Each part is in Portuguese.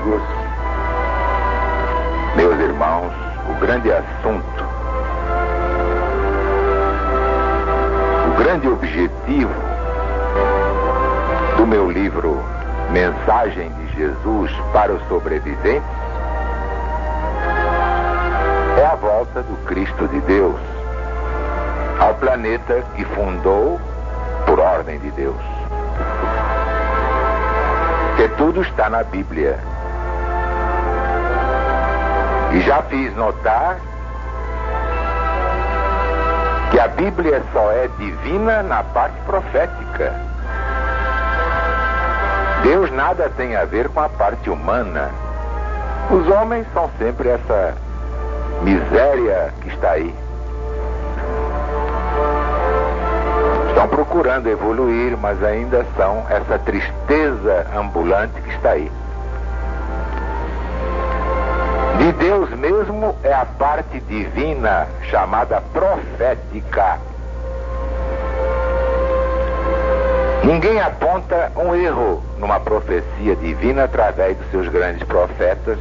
amigos, meus irmãos, o grande assunto, o grande objetivo do meu livro Mensagem de Jesus para os Sobreviventes é a volta do Cristo de Deus ao planeta que fundou por ordem de Deus. Que tudo está na Bíblia. E já fiz notar que a Bíblia só é divina na parte profética. Deus nada tem a ver com a parte humana. Os homens são sempre essa miséria que está aí. Estão procurando evoluir, mas ainda são essa tristeza ambulante que está aí. De Deus mesmo é a parte divina, chamada profética. Ninguém aponta um erro numa profecia divina através dos seus grandes profetas,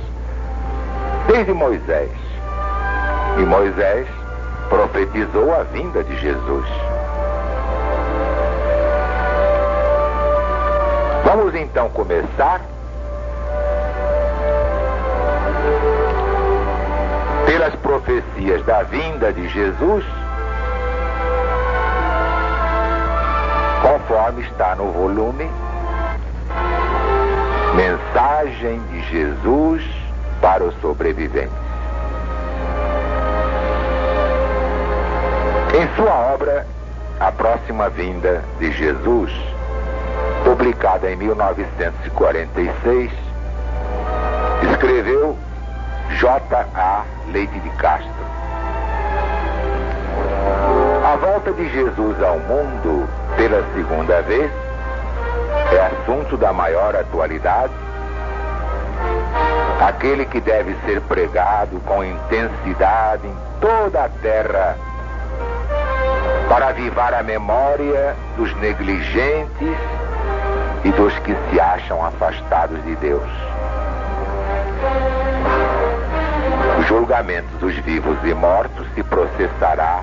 desde Moisés. E Moisés profetizou a vinda de Jesus. Vamos então começar pelas profecias da vinda de Jesus, conforme está no volume Mensagem de Jesus para os Sobreviventes. Em sua obra A Próxima Vinda de Jesus, publicada em 1946, escreveu J.A. Leite de Castro. A volta de Jesus ao mundo pela segunda vez é assunto da maior atualidade, aquele que deve ser pregado com intensidade em toda a terra para avivar a memória dos negligentes e dos que se acham afastados de Deus. O julgamento dos vivos e mortos se processará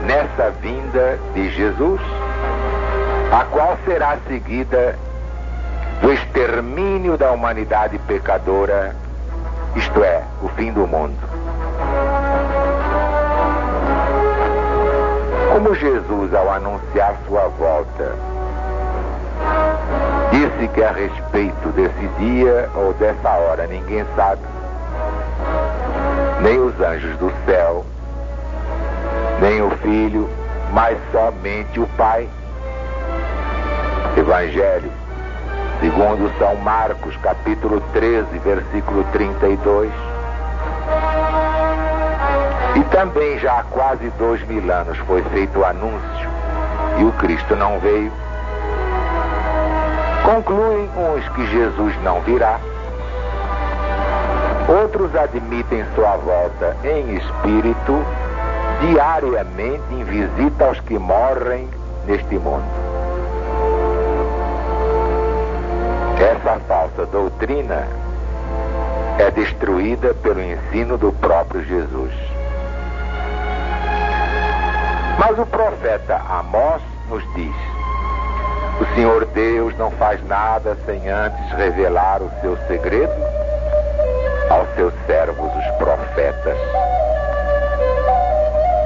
nessa vinda de Jesus, a qual será seguida do extermínio da humanidade pecadora, isto é, o fim do mundo. Como Jesus, ao anunciar sua volta, disse que a respeito desse dia ou dessa hora ninguém sabe, nem os anjos do céu, nem o Filho, mas somente o Pai. Evangelho segundo São Marcos, capítulo 13, versículo 32. E também já há quase 2000 anos foi feito o anúncio e o Cristo não veio. Concluem uns que Jesus não virá. Outros admitem sua volta em espírito diariamente em visita aos que morrem neste mundo. Essa falsa doutrina é destruída pelo ensino do próprio Jesus. Mas o profeta Amós nos diz: o Senhor Deus não faz nada sem antes revelar o seu segredo aos seus servos, os profetas.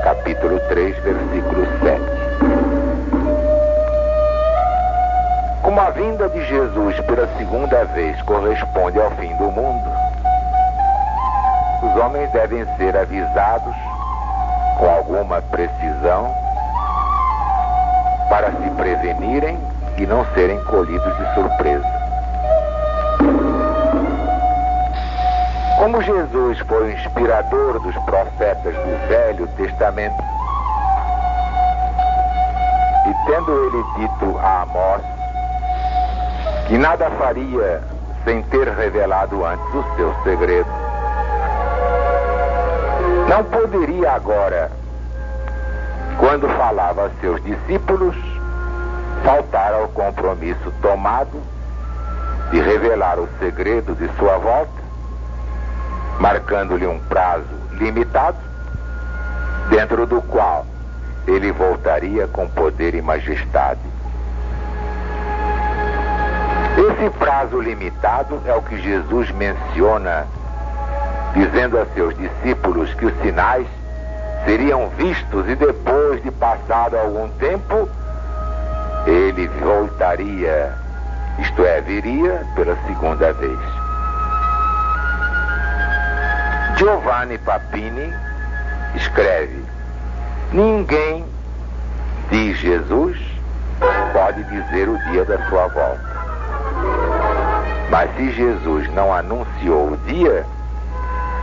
Capítulo 3, versículo 7. Como a vinda de Jesus pela segunda vez corresponde ao fim do mundo, os homens devem ser avisados com alguma precisão para se prevenirem e não serem colhidos de surpresa. Como Jesus foi o inspirador dos profetas do Velho Testamento, e tendo ele dito a Amós que nada faria sem ter revelado antes o seu segredo, não poderia agora, quando falava a seus discípulos, faltar ao compromisso tomado de revelar o segredo de sua volta, marcando-lhe um prazo limitado, dentro do qual ele voltaria com poder e majestade. Esse prazo limitado é o que Jesus menciona, dizendo a seus discípulos que os sinais seriam vistos e depois de passado algum tempo, ele voltaria, isto é, viria pela segunda vez. Giovanni Papini escreve: ninguém, diz Jesus, pode dizer o dia da sua volta. Mas se Jesus não anunciou o dia,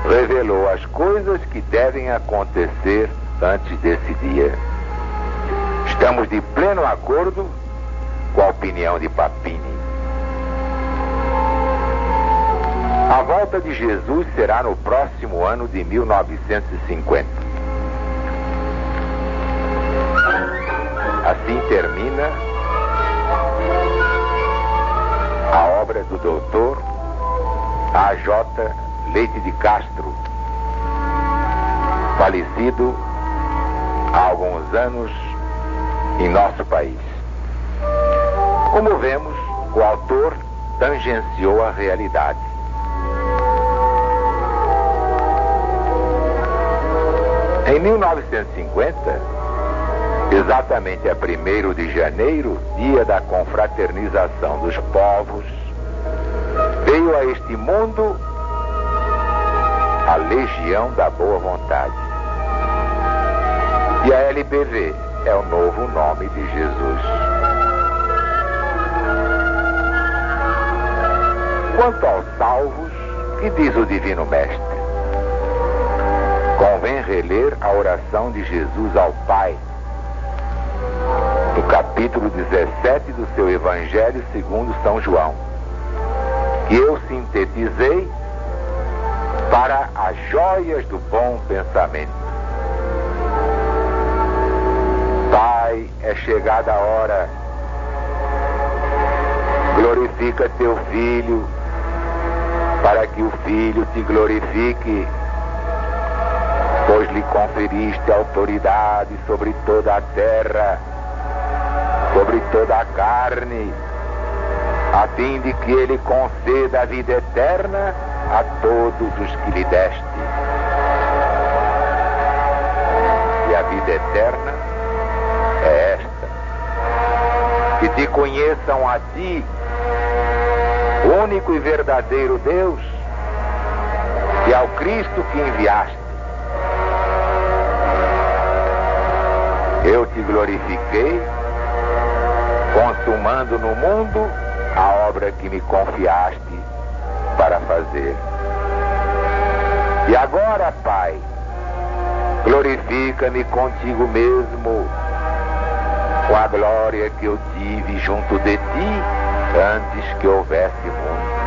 revelou as coisas que devem acontecer antes desse dia. Estamos de pleno acordo com a opinião de Papini. A volta de Jesus será no próximo ano de 1950. Assim termina a obra do Dr. A.J. Leite de Castro, falecido há alguns anos em nosso país. Como vemos, o autor tangenciou a realidade. Em 1950, exatamente a 1º de janeiro, dia da confraternização dos povos, veio a este mundo a Legião da Boa Vontade. E a LBV é o novo nome de Jesus. Quanto aos salvos, que diz o Divino Mestre? Convém reler a oração de Jesus ao Pai, no capítulo 17 do seu Evangelho segundo São João, que eu sintetizei para as joias do bom pensamento. Pai, é chegada a hora. Glorifica teu Filho, para que o Filho te glorifique, pois lhe conferiste autoridade sobre toda a terra, sobre toda a carne, a fim de que ele conceda a vida eterna a todos os que lhe deste. E a vida eterna é esta: que te conheçam a ti, o único e verdadeiro Deus, e ao Cristo que enviaste. Eu te glorifiquei, consumando no mundo a obra que me confiaste para fazer. E agora, Pai, glorifica-me contigo mesmo, com a glória que eu tive junto de ti antes que houvesse mundo.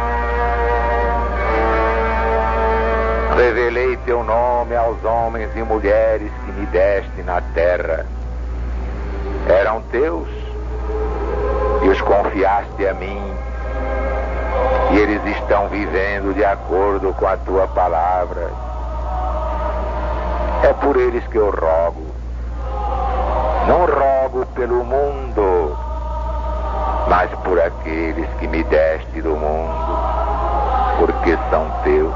Revelei teu nome aos homens e mulheres que me deste na terra. Eram teus e os confiaste a mim, e eles estão vivendo de acordo com a tua palavra. É por eles que eu rogo. Não rogo pelo mundo, mas por aqueles que me deste do mundo, porque são teus.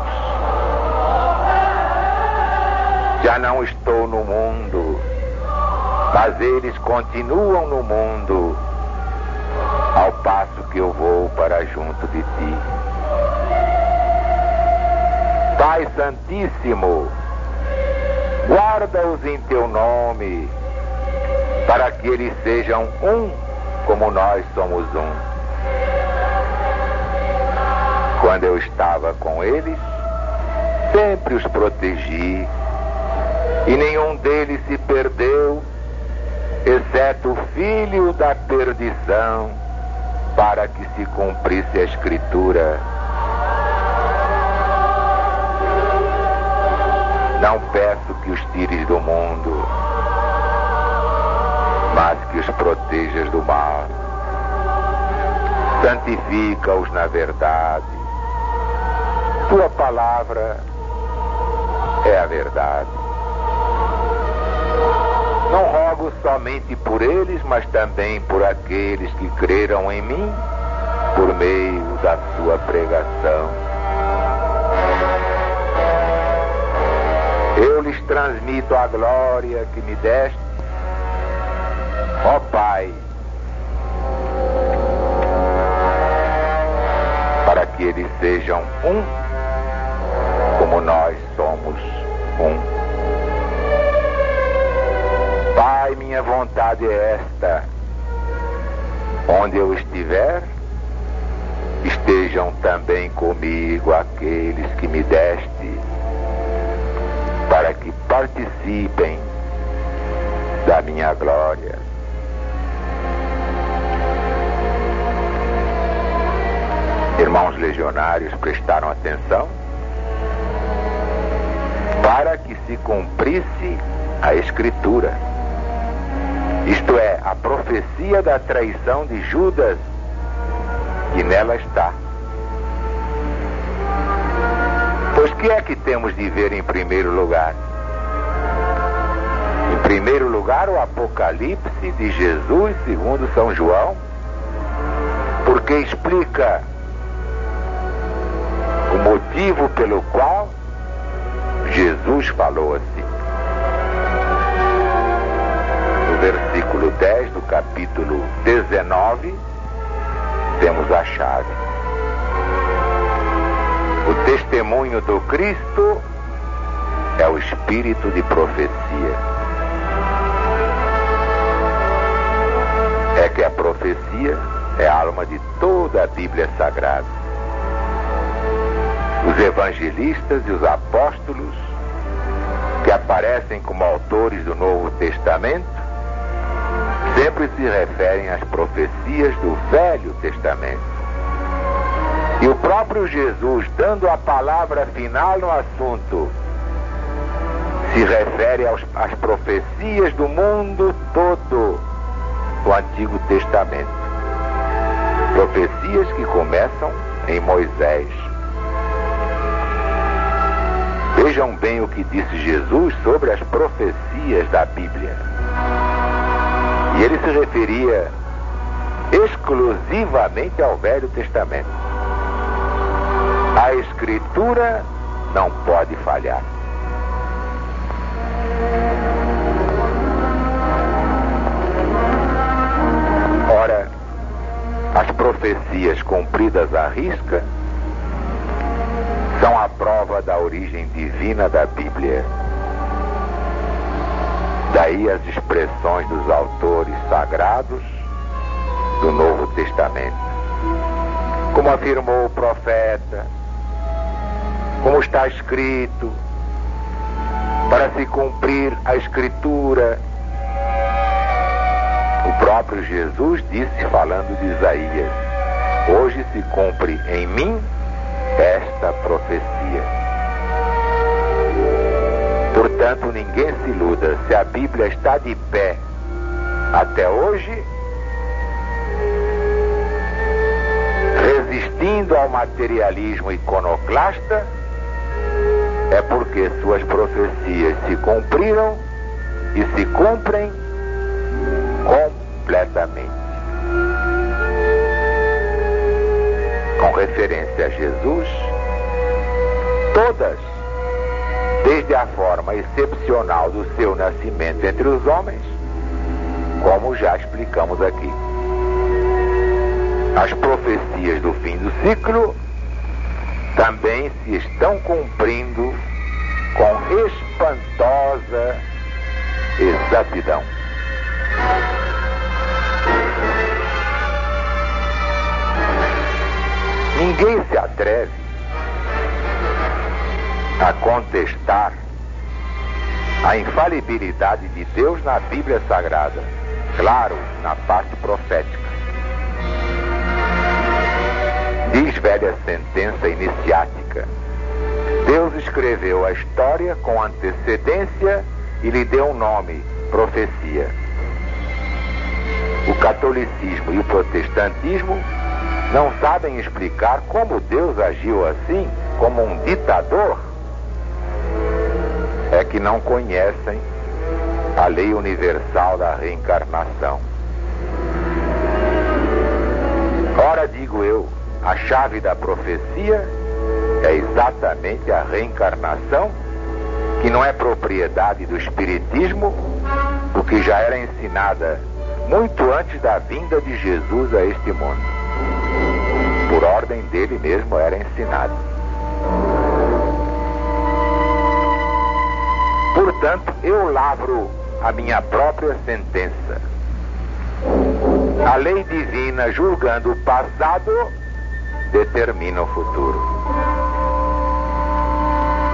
Já não estou no mundo, mas eles continuam no mundo, ao passo que eu vou para junto de ti. Pai Santíssimo, guarda-os em teu nome, para que eles sejam um, como nós somos um. Quando eu estava com eles, sempre os protegi, e nenhum deles se perdeu, exceto o filho da perdição, para que se cumprisse a Escritura. Não peço que os tires do mundo, mas que os protejas do mal. santifica-os na verdade. Tua palavra é a verdade. Não rogo somente por eles, mas também por aqueles que creram em mim, por meio da sua pregação. Eu lhes transmito a glória que me deste, ó Pai, para que eles sejam um, como nós somos um. Pai, minha vontade é esta: onde eu estiver, estejam também comigo aqueles que me deste, para que participem da minha glória. Irmãos legionários prestaram atenção para que se cumprisse a Escritura, isto é, a profecia da traição de Judas, que nela está. Pois que é que temos de ver em primeiro lugar? Em primeiro lugar, o Apocalipse de Jesus segundo São João, porque explica o motivo pelo qual Jesus falou assim. No versículo 10 do capítulo 19, temos a chave. O testemunho do Cristo é o espírito de profecia. É que a profecia é a alma de toda a Bíblia Sagrada. Os evangelistas e os apóstolos, que aparecem como autores do Novo Testamento, sempre se referem às profecias do Velho Testamento. E o próprio Jesus, dando a palavra final no assunto, se refere às profecias do mundo todo do Antigo Testamento. Profecias que começam em Moisés. Vejam bem o que disse Jesus sobre as profecias da Bíblia. E ele se referia exclusivamente ao Velho Testamento. A Escritura não pode falhar. Ora, as profecias cumpridas à risca são a prova da origem divina da Bíblia. Daí as expressões dos autores sagrados do Novo Testamento. Como afirmou o profeta, como está escrito, para se cumprir a Escritura. O próprio Jesus disse, falando de Isaías: hoje se cumpre em mim esta profecia. Portanto, ninguém se iluda. Se a Bíblia está de pé até hoje, resistindo ao materialismo iconoclasta, é porque suas profecias se cumpriram e se cumprem completamente. Com referência a Jesus, todas, desde a forma excepcional do seu nascimento entre os homens, como já explicamos aqui. As profecias do fim do ciclo também se estão cumprindo com espantosa exatidão. Ninguém se atreve a contestar a infalibilidade de Deus na Bíblia Sagrada, claro, na parte profética. Diz velha sentença iniciática: Deus escreveu a história com antecedência e lhe deu um nome, profecia. O catolicismo e o protestantismo não sabem explicar como Deus agiu assim, como um ditador, é que não conhecem a lei universal da reencarnação. Ora, digo eu, a chave da profecia é exatamente a reencarnação, que não é propriedade do Espiritismo, porque já era ensinada muito antes da vinda de Jesus a este mundo. Por ordem dele mesmo era ensinada. Portanto, eu lavro a minha própria sentença. A lei divina, julgando o passado, determina o futuro.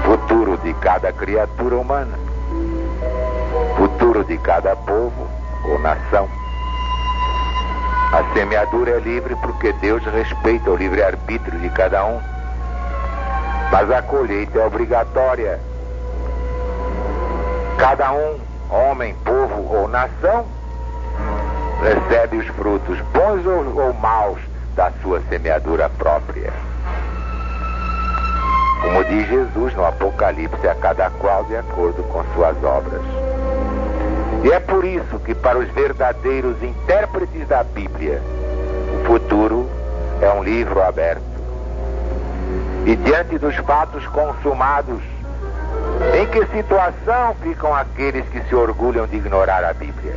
Futuro de cada criatura humana. Futuro de cada povo ou nação. A semeadura é livre porque Deus respeita o livre-arbítrio de cada um. Mas a colheita é obrigatória. Cada um, homem, povo ou nação, recebe os frutos bons ou maus da sua semeadura própria. Como diz Jesus no Apocalipse, a cada qual de acordo com suas obras. E é por isso que para os verdadeiros intérpretes da Bíblia, o futuro é um livro aberto. E diante dos fatos consumados, em que situação ficam aqueles que se orgulham de ignorar a Bíblia?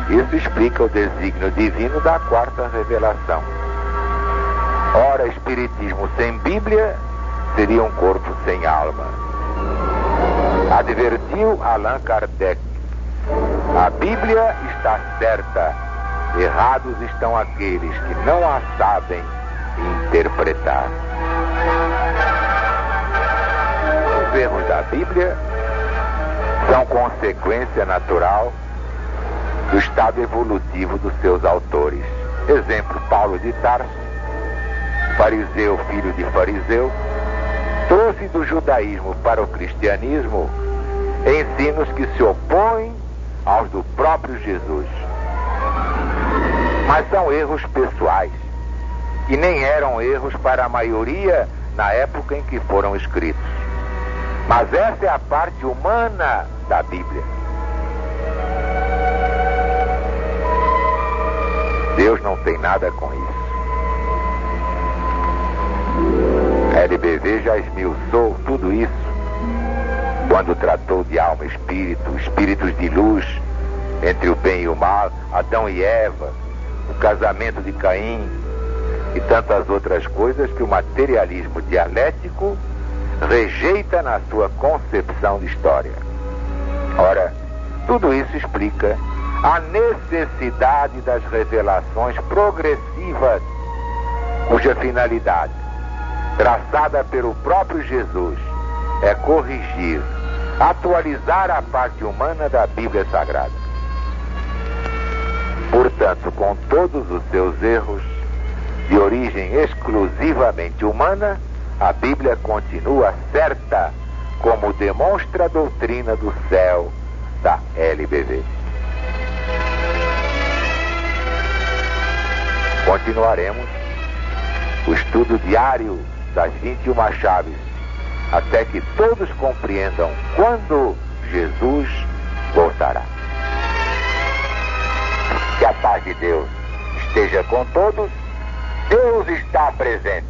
Isso explica o desígnio divino da quarta revelação. Ora, espiritismo sem Bíblia seria um corpo sem alma. Advertiu Allan Kardec: a Bíblia está certa, errados estão aqueles que não a sabem interpretar. Os erros da Bíblia são consequência natural do estado evolutivo dos seus autores. Exemplo, Paulo de Tarso, fariseu, filho de fariseu, trouxe do judaísmo para o cristianismo ensinos que se opõem aos do próprio Jesus. Mas são erros pessoais, e nem eram erros para a maioria na época em que foram escritos. Mas essa é a parte humana da Bíblia. Deus não tem nada com isso. LBV já esmiuçou tudo isso quando tratou de alma e espírito, espíritos de luz entre o bem e o mal, Adão e Eva, o casamento de Caim e tantas outras coisas que o materialismo dialético rejeita na sua concepção de história. Ora, tudo isso explica a necessidade das revelações progressivas, cuja finalidade, traçada pelo próprio Jesus, é corrigir, atualizar a parte humana da Bíblia Sagrada. Portanto, com todos os seus erros, de origem exclusivamente humana, a Bíblia continua certa, como demonstra a doutrina do céu da LBV. Continuaremos o estudo diário das 21 chaves, até que todos compreendam quando Jesus voltará. Que a paz de Deus esteja com todos. Deus está presente.